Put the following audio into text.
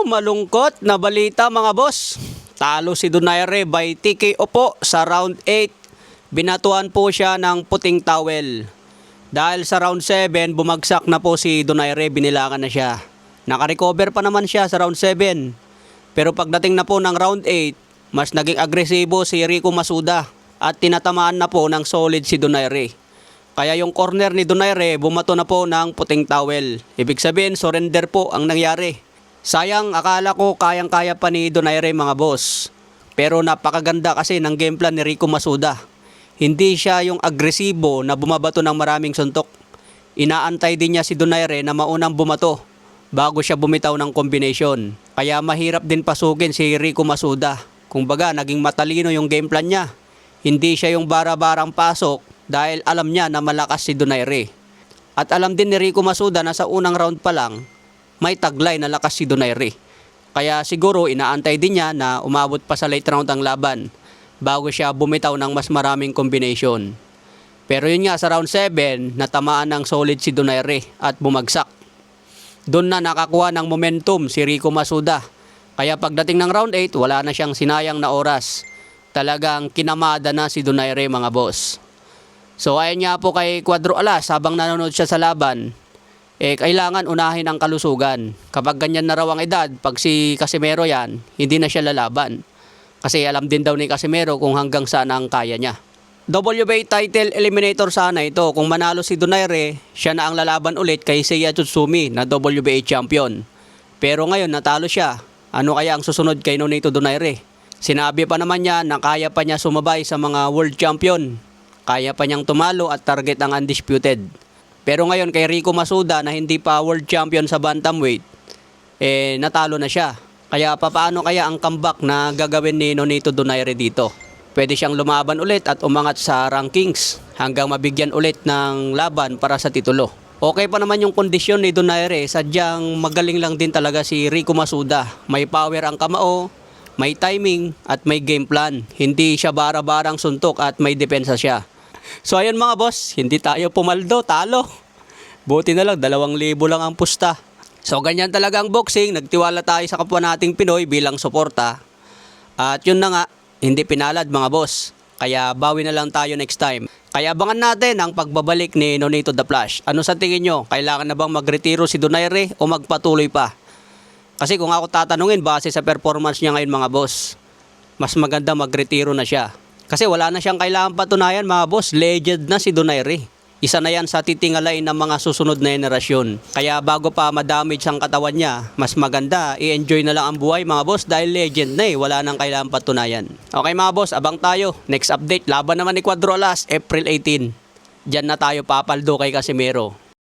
malungkot na balita mga boss. Talo si Donaire by TKO po sa round 8. Binatuan po siya ng puting towel. Dahil sa round 7, bumagsak na po si Donaire, binilangan na siya. Nakarecover pa naman siya sa round 7. Pero pagdating na po ng round 8, mas naging agresibo si Rico Masuda at tinatamaan na po ng solid si Donaire. Kaya yung corner ni Donaire bumato na po ng puting towel. Ibig sabihin, surrender po ang nangyari. Sayang, akala ko kayang-kaya pa ni Donaire mga boss. Pero napakaganda kasi ng game plan ni Rico Masuda. Hindi siya yung agresibo na bumabato ng maraming suntok. Inaantay din niya si Donaire na maunang bumato bago siya bumitaw ng combination. Kaya mahirap din pasukin si Rico Masuda. Kumbaga, naging matalino yung game plan niya. Hindi siya yung bara-barang pasok dahil alam niya na malakas si Donaire. At alam din ni Rico Masuda na sa unang round pa lang, may taglay na lakas si Donaire. Kaya siguro inaantay din niya na umabot pa sa late round ang laban bago siya bumitaw ng mas maraming combination. Pero yun nga, sa round 7, natamaan ng solid si Donaire at bumagsak. Doon na nakakuha ng momentum si Rico Masuda. Kaya pagdating ng round 8, wala na siyang sinayang na oras. Talagang kinamada na si Donaire mga boss. So ayon nga po kay Cuadro Alas, habang nanonood siya sa laban, kailangan unahin ang kalusugan. Kapag ganyan na raw ang edad, pag si Casimero yan, hindi na siya lalaban. Kasi alam din daw ni Casimero kung hanggang saan ang kaya niya. WBA title eliminator sana ito. Kung manalo si Donaire, siya na ang lalaban ulit kay Seiya Tsutsumi na WBA champion. Pero ngayon natalo siya. Ano kaya ang susunod kay Nonito Donaire? Sinabi pa naman niya na kaya pa niya sumabay sa mga world champion. Kaya pa niyang tumalo at target ang undisputed. Pero ngayon kay Rico Masuda na hindi pa world champion sa bantamweight, natalo na siya. Kaya paano kaya ang comeback na gagawin ni Nonito Donaire dito? Pwede siyang lumaban ulit at umangat sa rankings hanggang mabigyan ulit ng laban para sa titulo. Okay pa naman yung kondisyon ni Donaire, sadyang magaling lang din talaga si Rico Masuda. May power ang kamao, may timing at may game plan. Hindi siya bara-barang suntok at may depensa siya. So ayun mga boss, hindi tayo pumaldo, talo. Buti na lang, 2,000 lang ang pusta. So ganyan talaga ang boxing, nagtiwala tayo sa kapwa nating Pinoy bilang suporta. At yun na nga, hindi pinalad mga boss. Kaya bawi na lang tayo next time. Kaya abangan natin ang pagbabalik ni Nonito The Flash. Ano sa tingin nyo? Kailangan na bang magretiro si Donaire o magpatuloy pa? Kasi kung ako tatanungin base sa performance niya ngayon mga boss, mas maganda magretiro na siya. Kasi wala na siyang kailangan patunayan mga boss, legend na si Donaire. Isa na yan sa titingalay ng mga susunod na henerasyon. Kaya bago pa madamage ang katawan niya, mas maganda i-enjoy na lang ang buhay mga boss dahil legend na wala nang kailangan patunayan. Okay mga boss, abang tayo. Next update, laban naman ni Cuadro Alas, April 18. Diyan na tayo papaldo kay Casimero.